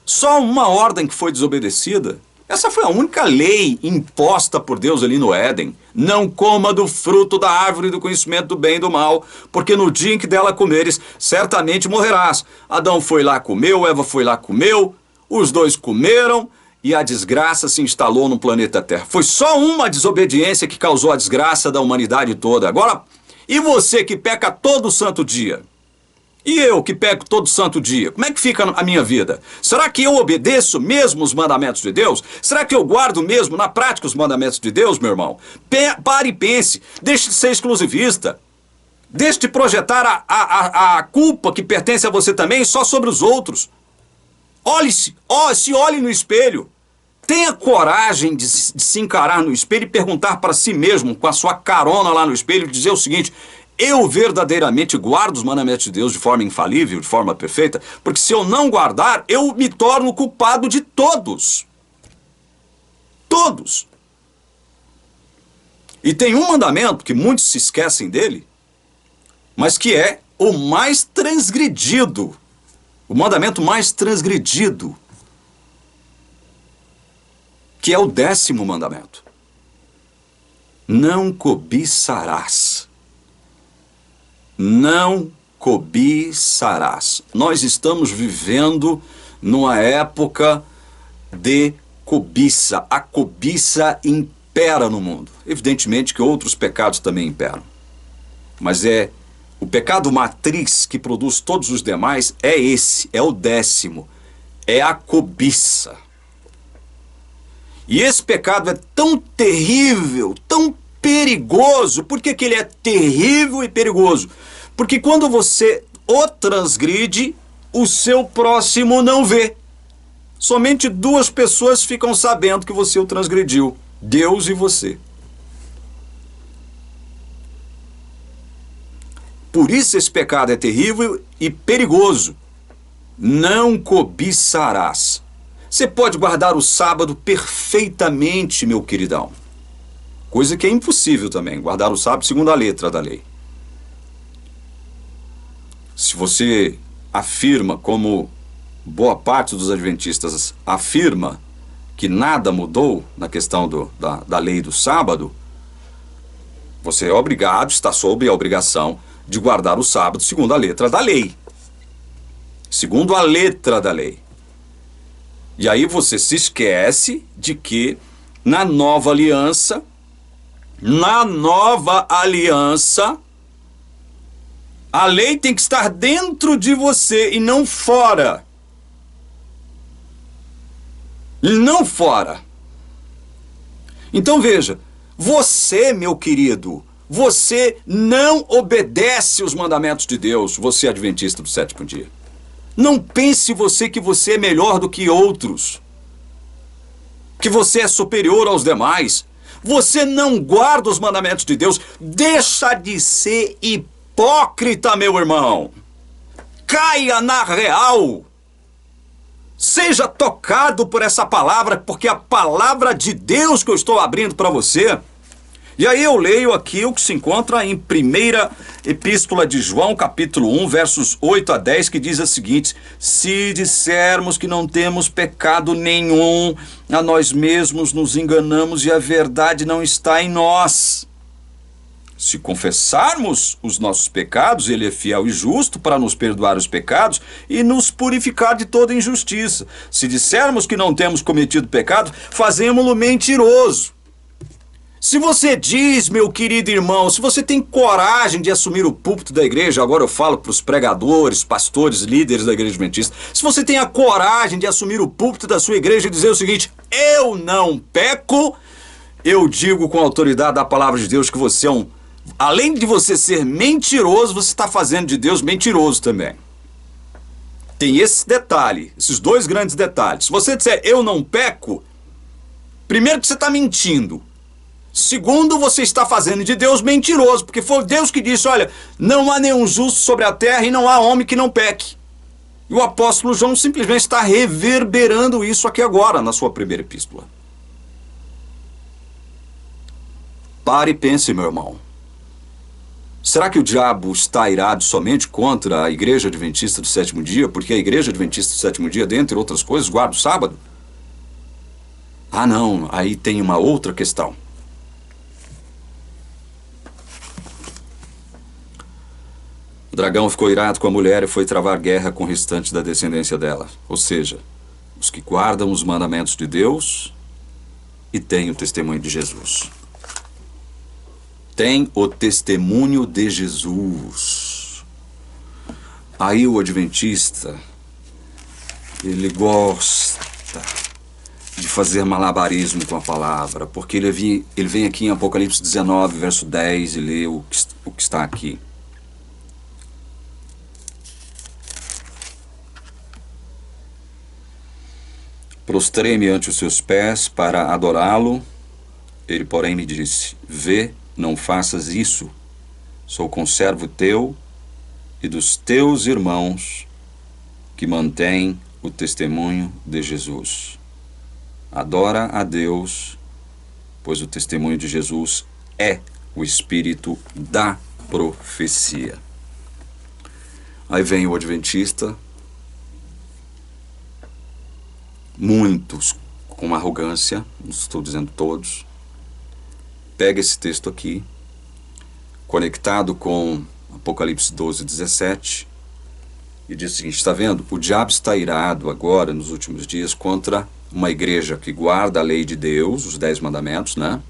Só uma ordem que foi desobedecida. Essa foi a única lei imposta por Deus ali no Éden. Não coma do fruto da árvore do conhecimento do bem e do mal, porque no dia em que dela comeres, certamente morrerás. Adão foi lá, comeu, Eva foi lá, comeu, os dois comeram e a desgraça se instalou no planeta Terra. Foi só uma desobediência que causou a desgraça da humanidade toda. Agora, e você que peca todo santo dia? E eu que peco todo santo dia, como é que fica a minha vida? Será que eu obedeço mesmo os mandamentos de Deus? Será que eu guardo mesmo na prática os mandamentos de Deus, meu irmão? Pare e pense, deixe de ser exclusivista. Deixe de projetar a culpa que pertence a você também só sobre os outros. Olhe-se, se olhe no espelho. Tenha coragem de se encarar no espelho e perguntar para si mesmo, com a sua carona lá no espelho, dizer o seguinte: eu verdadeiramente guardo os mandamentos de Deus de forma infalível, de forma perfeita? Porque se eu não guardar, eu me torno culpado de todos. Todos. E tem um mandamento que muitos se esquecem dele, mas que é o mais transgredido. O mandamento mais transgredido, que é o 10º mandamento. Não cobiçarás. Não cobiçarás. Nós estamos vivendo numa época de cobiça. A cobiça impera no mundo. Evidentemente que outros pecados também imperam. Mas o pecado matriz que produz todos os demais é esse, é o 10º. É a cobiça. E esse pecado é tão terrível, tão perigoso. Por que que ele é terrível e perigoso? Porque quando você o transgride, o seu próximo não vê. Somente 2 pessoas ficam sabendo que você o transgrediu: Deus e você. Por isso esse pecado é terrível e perigoso. Não cobiçarás. Você pode guardar o sábado perfeitamente, meu queridão. Coisa que é impossível também, guardar o sábado segundo a letra da lei. Se você afirma, como boa parte dos adventistas afirma, que nada mudou na questão da lei do sábado, você é obrigado, está sob a obrigação de guardar o sábado segundo a letra da lei. Segundo a letra da lei. E aí você se esquece de que na nova aliança, a lei tem que estar dentro de você e não fora. E não fora. Então veja, você, meu querido, você não obedece os mandamentos de Deus, você é adventista do sétimo dia. Não pense você que você é melhor do que outros, que você é superior aos demais. Você não guarda os mandamentos de Deus. Deixa de ser hipócrita, meu irmão. Caia na real. Seja tocado por essa palavra, porque a palavra de Deus que eu estou abrindo para você E aí eu leio aqui o que se encontra em primeira epístola de João, capítulo 1, versos 8 a 10, que diz o seguinte: se dissermos que não temos pecado nenhum, a nós mesmos nos enganamos e a verdade não está em nós. Se confessarmos os nossos pecados, Ele é fiel e justo para nos perdoar os pecados e nos purificar de toda injustiça. Se dissermos que não temos cometido pecado, fazemo-lo mentiroso. Se você diz, meu querido irmão, se você tem coragem de assumir o púlpito da igreja, agora eu falo para os pregadores, pastores, líderes da igreja adventista, se você tem a coragem de assumir o púlpito da sua igreja e dizer o seguinte: eu não peco, eu digo com a autoridade da palavra de Deus que você é além de você ser mentiroso, você está fazendo de Deus mentiroso também. Tem esse detalhe, esses dois grandes detalhes. Se você disser eu não peco, primeiro que você está mentindo. Segundo, você está fazendo de Deus mentiroso, porque foi Deus que disse: olha, não há nenhum justo sobre a terra e não há homem que não peque. E o apóstolo João simplesmente está reverberando isso aqui agora, na sua primeira epístola. Pare e pense, meu irmão. Será que o diabo está irado somente contra a igreja adventista do sétimo dia, porque a igreja adventista do sétimo dia, dentre outras coisas, guarda o sábado? Ah, não, aí tem uma outra questão. O dragão ficou irado com a mulher e foi travar guerra com o restante da descendência dela. Ou seja, os que guardam os mandamentos de Deus e têm o testemunho de Jesus. Tem o testemunho de Jesus. Aí o adventista, ele gosta de fazer malabarismo com a palavra, porque ele vem aqui em Apocalipse 19, verso 10, e lê o que está aqui. Prostrei-me ante os seus pés para adorá-lo. Ele, porém, me disse: vê, não faças isso. Sou conservo teu e dos teus irmãos que mantêm o testemunho de Jesus. Adora a Deus, pois o testemunho de Jesus é o espírito da profecia. Aí vem o adventista, muitos com arrogância, não estou dizendo todos, pega esse texto aqui, conectado com Apocalipse 12, 17, e diz o seguinte: está vendo? O diabo está irado agora, nos últimos dias, contra uma igreja que guarda a lei de Deus, os 10 mandamentos, né?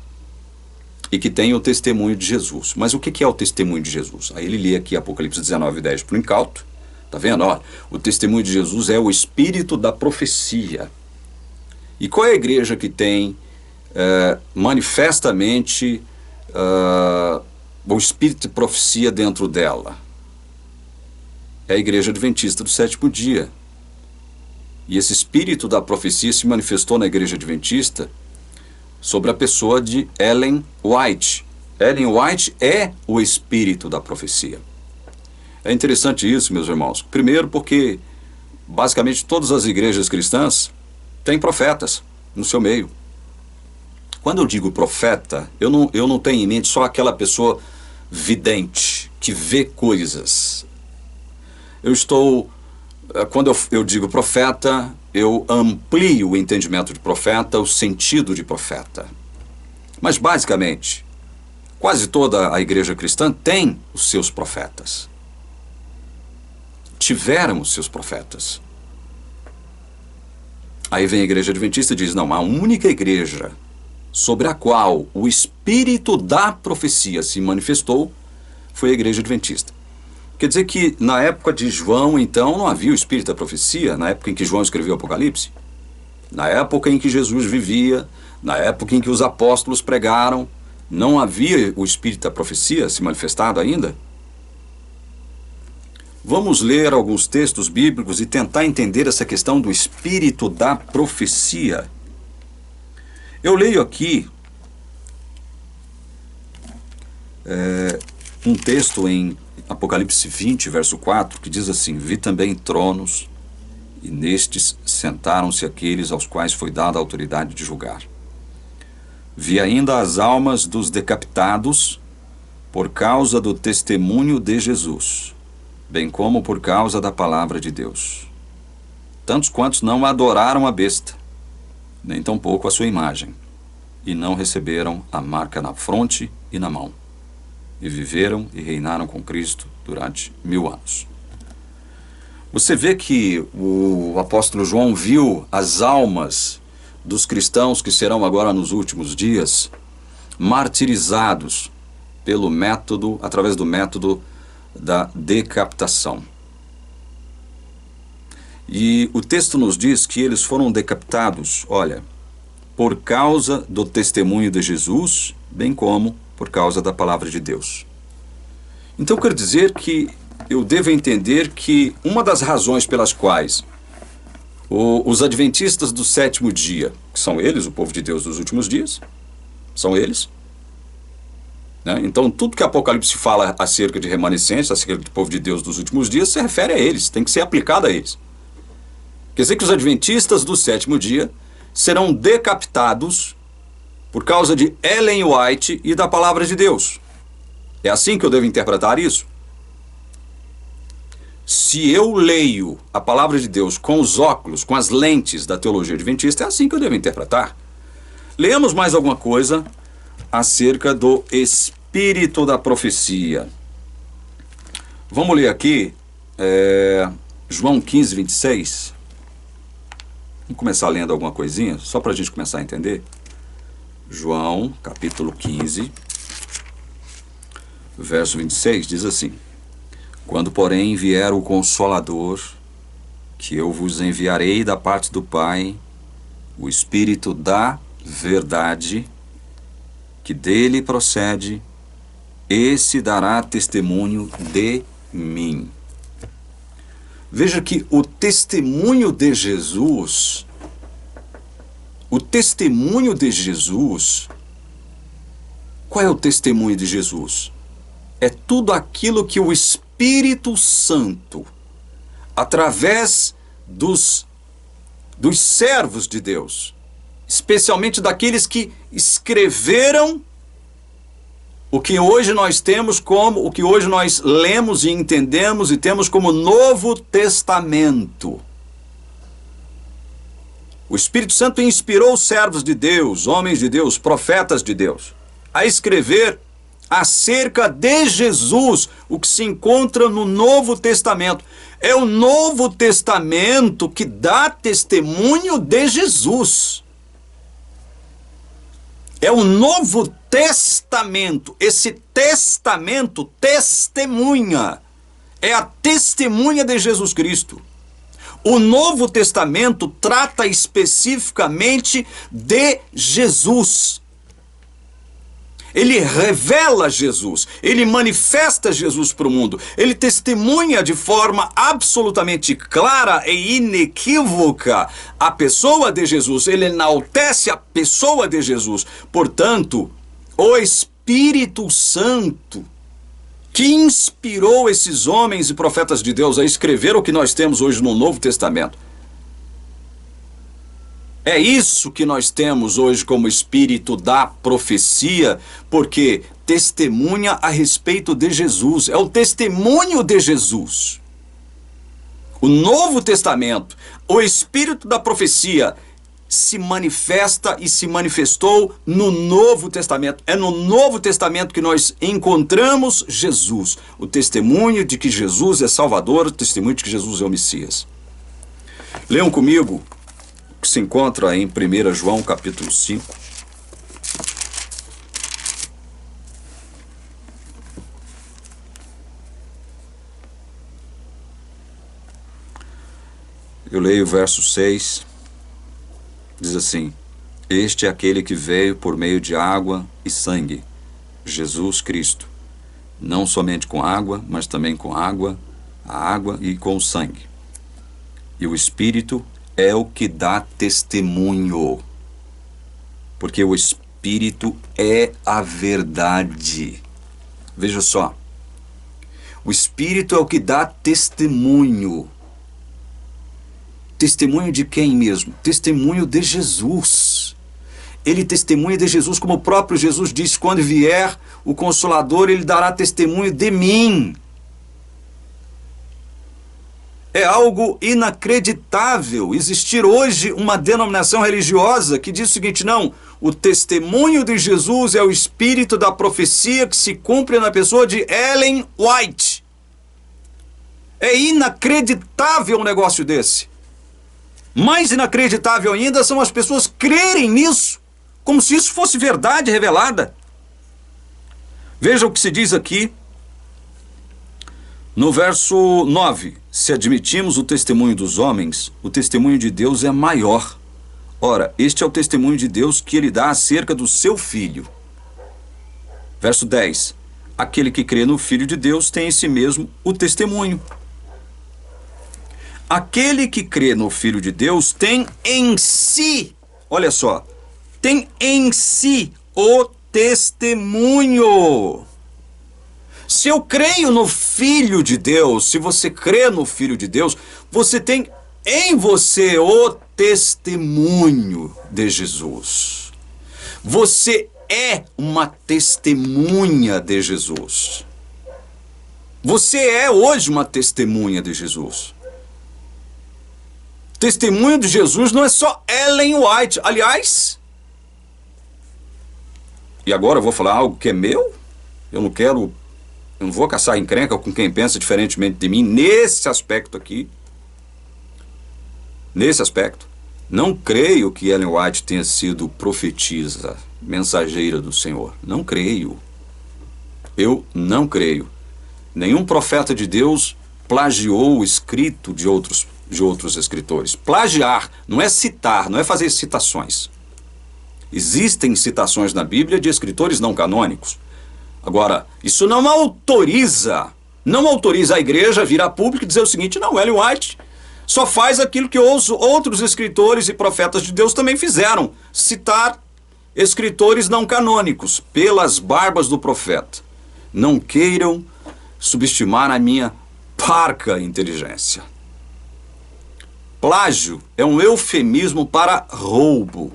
E que tem o testemunho de Jesus. Mas o que é o testemunho de Jesus? Aí ele lê aqui Apocalipse 19, 10 para o incauto. Está vendo? Ó, o testemunho de Jesus é o espírito da profecia. E qual é a igreja que tem manifestamente o espírito de profecia dentro dela? É a igreja adventista do sétimo dia. E esse espírito da profecia se manifestou na igreja adventista sobre a pessoa de Ellen White. Ellen White é o espírito da profecia. É interessante isso, meus irmãos. Primeiro porque, basicamente, todas as igrejas cristãs têm profetas no seu meio. Quando eu digo profeta, eu não tenho em mente só aquela pessoa vidente, que vê coisas. Quando eu digo profeta, eu amplio o entendimento de profeta, o sentido de profeta. Mas, basicamente, quase toda a igreja cristã tem os seus profetas. Tiveram os seus profetas. Aí vem a igreja adventista e diz: não, a única igreja sobre a qual o espírito da profecia se manifestou foi a igreja adventista. Quer dizer que na época de João, então, não havia o espírito da profecia, na época em que João escreveu o Apocalipse, na época em que Jesus vivia, na época em que os apóstolos pregaram, não havia o espírito da profecia se manifestado ainda? Vamos ler alguns textos bíblicos e tentar entender essa questão do espírito da profecia. Eu leio aqui um texto em Apocalipse 20, verso 4, que diz assim: vi também tronos, e nestes sentaram-se aqueles aos quais foi dada a autoridade de julgar. Vi ainda as almas dos decapitados por causa do testemunho de Jesus, bem como por causa da palavra de Deus. Tantos quantos não adoraram a besta, nem tampouco a sua imagem, e não receberam a marca na fronte e na mão, e viveram e reinaram com Cristo durante 1000 anos. Você vê que o apóstolo João viu as almas dos cristãos que serão agora nos últimos dias martirizados pelo método, através do método da decapitação. E o texto nos diz que eles foram decapitados, olha, por causa do testemunho de Jesus, bem como por causa da palavra de Deus. Então quer dizer que eu devo entender que uma das razões pelas quais os adventistas do sétimo dia, que são eles, o povo de Deus dos últimos dias, são eles, né? Então tudo que Apocalipse fala acerca de remanescentes, acerca do povo de Deus dos últimos dias, se refere a eles, tem que ser aplicado a eles. Quer dizer que os adventistas do sétimo dia serão decapitados por causa de Ellen White e da palavra de Deus. É assim que eu devo interpretar isso? Se eu leio a palavra de Deus com os óculos, com as lentes da teologia adventista, é assim que eu devo interpretar. Leamos mais alguma coisa acerca do espírito da profecia. Vamos ler aqui João 15, 26. Vamos começar lendo alguma coisinha, só para a gente começar a entender. João, capítulo 15, verso 26, diz assim: Quando, porém, vier o Consolador, que eu vos enviarei da parte do Pai, o Espírito da verdade, que dele procede, esse dará testemunho de mim. Veja que o testemunho de Jesus, qual é o testemunho de Jesus? É tudo aquilo que o Espírito Santo, através dos servos de Deus, especialmente daqueles que escreveram o que hoje nós temos como, o que hoje nós lemos e entendemos e temos como Novo Testamento. O Espírito Santo inspirou os servos de Deus, homens de Deus, profetas de Deus, a escrever acerca de Jesus, o que se encontra no Novo Testamento. É o Novo Testamento que dá testemunho de Jesus. É o Novo Testamento. Esse testamento testemunha. É a testemunha de Jesus Cristo. O Novo Testamento trata especificamente de Jesus. Ele revela Jesus, ele manifesta Jesus para o mundo, ele testemunha de forma absolutamente clara e inequívoca a pessoa de Jesus, ele enaltece a pessoa de Jesus. Portanto, o Espírito Santo, que inspirou esses homens e profetas de Deus a escrever o que nós temos hoje no Novo Testamento, é isso que nós temos hoje como espírito da profecia, porque testemunha a respeito de Jesus, é o testemunho de Jesus. O Novo Testamento, o espírito da profecia, se manifesta e se manifestou no Novo Testamento. É no Novo Testamento que nós encontramos Jesus, o testemunho de que Jesus é Salvador, o testemunho de que Jesus é o Messias. Leiam comigo, que se encontra em 1 João capítulo 5. Eu leio o verso 6, diz assim: Este é aquele que veio por meio de água e sangue, Jesus Cristo, não somente com água, mas também com água, a água e com o sangue. E o Espírito é o que dá testemunho, porque o Espírito é a verdade. Veja só, o Espírito é o que dá testemunho. Testemunho de quem mesmo? Testemunho de Jesus. ele testemunha de Jesus, como o próprio Jesus disse: quando vier o Consolador, ele dará testemunho de mim. É algo inacreditável existir hoje uma denominação religiosa que diz o seguinte: não, o testemunho de Jesus é o espírito da profecia que se cumpre na pessoa de Ellen White. É inacreditável um negócio desse. Mais inacreditável ainda são as pessoas crerem nisso, como se isso fosse verdade revelada. Veja o que se diz aqui no verso 9. Se admitimos o testemunho dos homens, o testemunho de Deus é maior. Ora, este é o testemunho de Deus que ele dá acerca do seu Filho. Verso 10. Aquele que crê no Filho de Deus tem em si mesmo o testemunho. Aquele que crê no Filho de Deus tem em si, olha só, tem em si o testemunho. Se eu creio no Filho de Deus, se você crê no Filho de Deus, você tem em você o testemunho de Jesus. Você é uma testemunha de Jesus. Você é hoje uma testemunha de Jesus. Testemunho de Jesus não é só Ellen White. Aliás, e agora eu vou falar algo que é meu? Eu não vou caçar encrenca com quem pensa diferentemente de mim nesse aspecto aqui. Nesse aspecto. Não creio que Ellen White tenha sido profetisa, mensageira do Senhor. Não creio. Eu não creio. Nenhum profeta de Deus plagiou o escrito de outros escritores. Plagiar não é citar, não é fazer citações. Existem citações na Bíblia de escritores não canônicos. Agora, isso não autoriza a igreja a vir a público e dizer o seguinte: não, Ellen White só faz aquilo que os outros escritores e profetas de Deus também fizeram, citar escritores não canônicos pelas barbas do profeta. Não queiram subestimar a minha parca inteligência. Plágio é um eufemismo para roubo.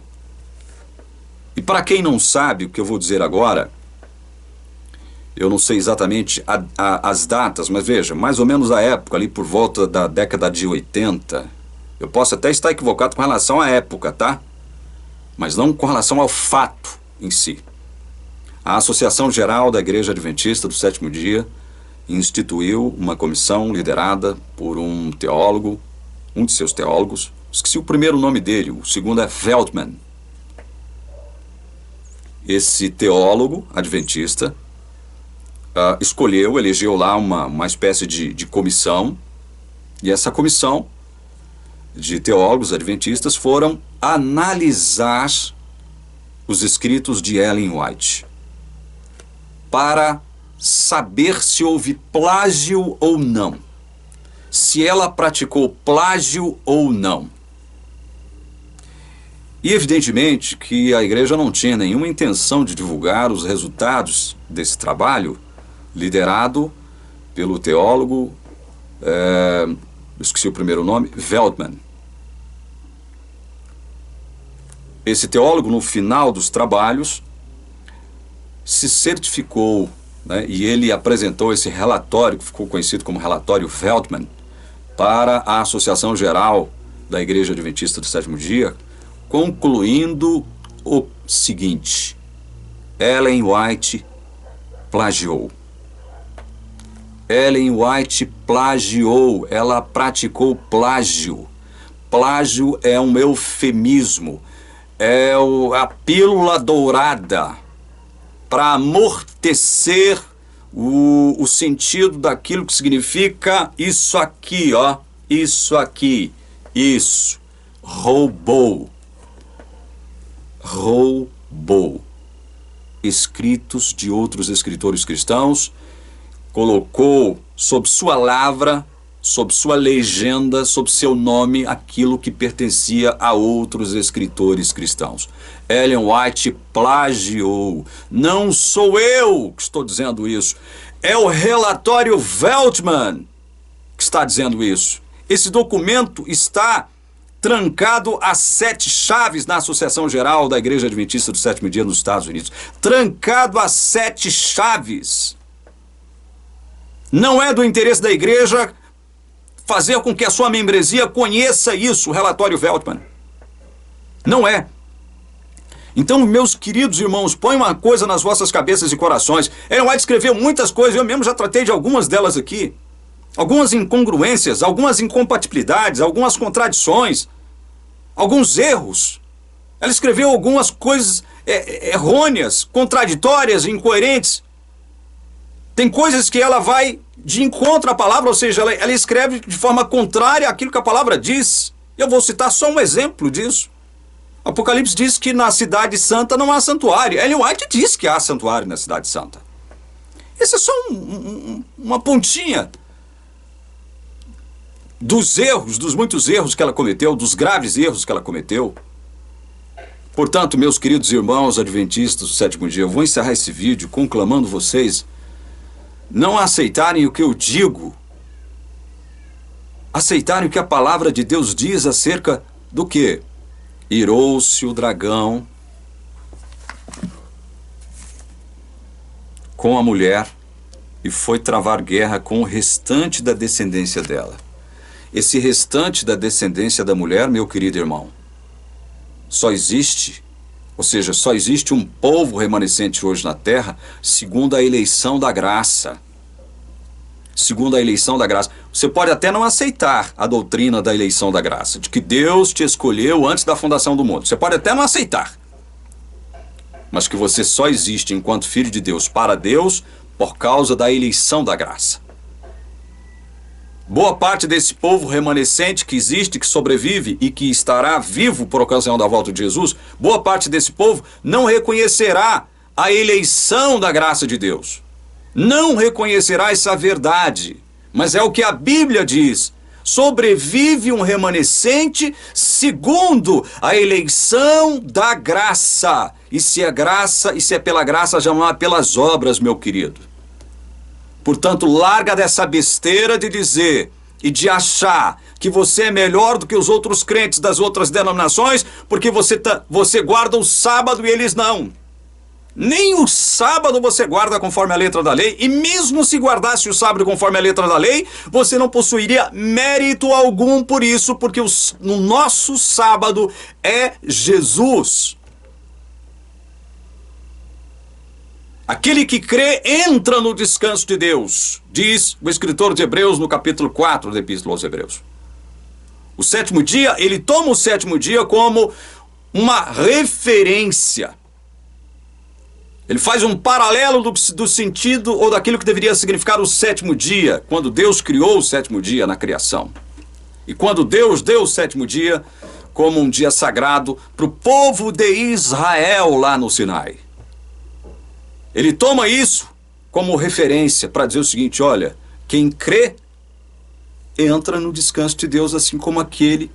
E para quem não sabe o que eu vou dizer agora, eu não sei exatamente as datas, mas veja, mais ou menos a época, ali por volta da década de 80, eu posso até estar equivocado com relação à época, tá? Mas não com relação ao fato em si. A Associação Geral da Igreja Adventista do Sétimo Dia instituiu uma comissão liderada por um teólogo, um de seus teólogos, esqueci o primeiro nome dele, o segundo é Veltman. Esse teólogo adventista elegeu lá uma espécie de comissão, e essa comissão de teólogos adventistas foram analisar os escritos de Ellen White para saber se houve plágio ou não, se ela praticou plágio ou não. E evidentemente que a igreja não tinha nenhuma intenção de divulgar os resultados desse trabalho liderado pelo teólogo, esqueci o primeiro nome, Veltman. Esse teólogo, no final dos trabalhos, se certificou, né, e ele apresentou esse relatório, que ficou conhecido como relatório Veltman, para a Associação Geral da Igreja Adventista do Sétimo Dia, concluindo o seguinte: Ellen White plagiou. Ellen White plagiou, ela praticou plágio. Plágio é um eufemismo, é a pílula dourada para amortecer o sentido daquilo que significa isso aqui, ó, isso aqui, isso, roubou. Roubou escritos de outros escritores cristãos, colocou sob sua lavra, sob sua legenda, sob seu nome, aquilo que pertencia a outros escritores cristãos. Ellen White plagiou. Não sou eu que estou dizendo isso. É o relatório Veltman que está dizendo isso. Esse documento está trancado às 7 chaves na Associação Geral da Igreja Adventista do Sétimo Dia nos Estados Unidos. Trancado às 7 chaves. Não é do interesse da igreja fazer com que a sua membresia conheça isso, o relatório Veltman. Não é. Então, meus queridos irmãos, põe uma coisa nas vossas cabeças e corações. Ellen White escreveu muitas coisas, eu mesmo já tratei de algumas delas aqui. Algumas incongruências, algumas incompatibilidades, algumas contradições, alguns erros. Ela escreveu algumas coisas errôneas, contraditórias, incoerentes. Tem coisas que ela vai de encontro à palavra, ou seja, ela escreve de forma contrária àquilo que a palavra diz. Eu vou citar só um exemplo disso. Apocalipse diz que na Cidade Santa não há santuário. Ellen White diz que há santuário na Cidade Santa. Esse é só uma pontinha dos erros, dos muitos erros que ela cometeu, dos graves erros que ela cometeu. Portanto, meus queridos irmãos adventistas do sétimo dia, eu vou encerrar esse vídeo conclamando vocês não aceitarem o que eu digo, aceitarem o que a palavra de Deus diz acerca do quê? Irou-se o dragão com a mulher e foi travar guerra com o restante da descendência dela. Esse restante da descendência da mulher, meu querido irmão, só existe, ou seja, só existe um povo remanescente hoje na terra segundo a eleição da graça. Segundo a eleição da graça. Você pode até não aceitar a doutrina da eleição da graça, de que Deus te escolheu antes da fundação do mundo. Você pode até não aceitar. Mas que você só existe enquanto filho de Deus para Deus por causa da eleição da graça. Boa parte desse povo remanescente que existe, que sobrevive e que estará vivo por ocasião da volta de Jesus, boa parte desse povo não reconhecerá a eleição da graça de Deus. Não reconhecerá essa verdade, mas é o que a Bíblia diz. Sobrevive um remanescente segundo a eleição da graça. E se é graça, e se é pela graça, já não é pelas obras, meu querido. Portanto, larga dessa besteira de dizer e de achar que você é melhor do que os outros crentes das outras denominações, porque você guarda o sábado e eles não. Nem o sábado você guarda conforme a letra da lei, e mesmo se guardasse o sábado conforme a letra da lei, você não possuiria mérito algum por isso, porque no nosso sábado é Jesus. Aquele que crê entra no descanso de Deus, diz o escritor de Hebreus no capítulo 4 da Epístola aos Hebreus. O sétimo dia, ele toma o sétimo dia como uma referência. Ele faz um paralelo do sentido ou daquilo que deveria significar o sétimo dia, quando Deus criou o sétimo dia na criação. E quando Deus deu o sétimo dia como um dia sagrado para o povo de Israel lá no Sinai. Ele toma isso como referência para dizer o seguinte, olha, quem crê entra no descanso de Deus, assim como aquele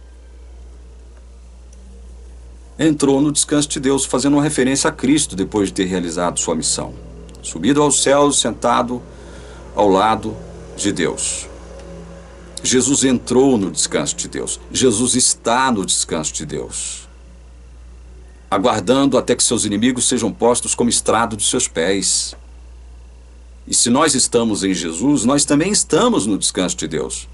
entrou no descanso de Deus, fazendo uma referência a Cristo depois de ter realizado sua missão. Subido aos céus, sentado ao lado de Deus. Jesus entrou no descanso de Deus. Jesus está no descanso de Deus, aguardando até que seus inimigos sejam postos como estrado de seus pés. E se nós estamos em Jesus, nós também estamos no descanso de Deus.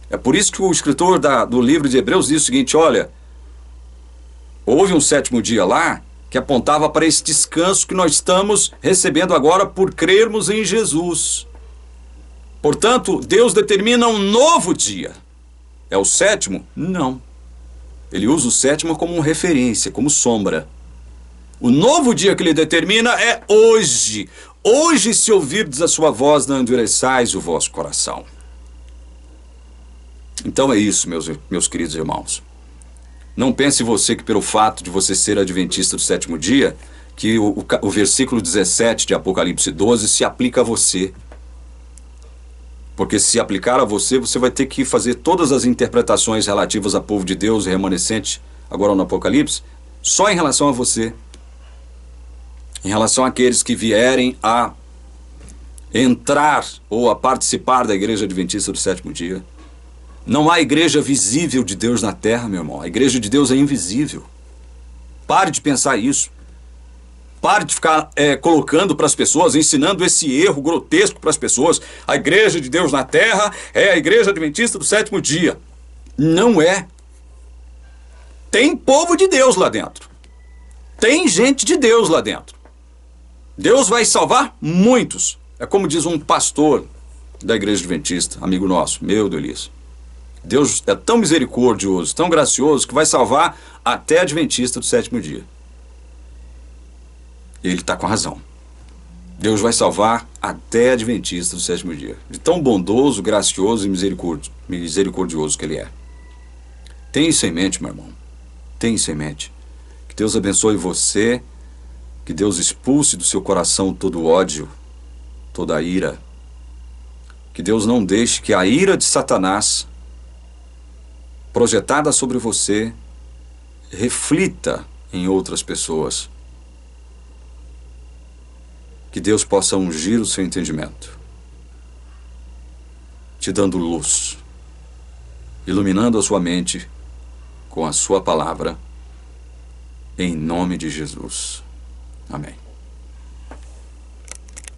É por isso que o escritor do livro de Hebreus diz o seguinte, olha, houve um sétimo dia lá que apontava para esse descanso que nós estamos recebendo agora por crermos em Jesus. Portanto, Deus determina um novo dia. É o sétimo? Não. Ele usa o sétimo como referência, como sombra. O novo dia que ele determina é hoje. Hoje, se ouvirdes a sua voz, não endureçais o vosso coração. Então é isso, meus queridos irmãos. Não pense você que pelo fato de você ser adventista do sétimo dia, que o versículo 17 de Apocalipse 12 se aplica a você. Porque se aplicar a você, você vai ter que fazer todas as interpretações relativas ao povo de Deus e remanescente, agora no Apocalipse, só em relação a você. Em relação àqueles que vierem a entrar ou a participar da Igreja Adventista do sétimo dia. Não há igreja visível de Deus na terra, meu irmão. A igreja de Deus é invisível. Pare de pensar isso. Pare de ficar colocando para as pessoas, ensinando esse erro grotesco para as pessoas. A igreja de Deus na terra é a igreja adventista do sétimo dia. Não é. Tem povo de Deus lá dentro. Tem gente de Deus lá dentro. Deus vai salvar muitos. É como diz um pastor da igreja adventista, amigo nosso, meu Deus. Deus é tão misericordioso, tão gracioso, que vai salvar até adventista do sétimo dia. E ele está com razão. Deus vai salvar até adventista do sétimo dia. De tão bondoso, gracioso e misericordioso que ele é. Tenha isso em mente, meu irmão. Tenha isso em mente. Que Deus abençoe você. Que Deus expulse do seu coração todo ódio, toda a ira. Que Deus não deixe que a ira de Satanás, projetada sobre você, reflita em outras pessoas. Que Deus possa ungir o seu entendimento, te dando luz, iluminando a sua mente com a sua palavra, em nome de Jesus. Amém.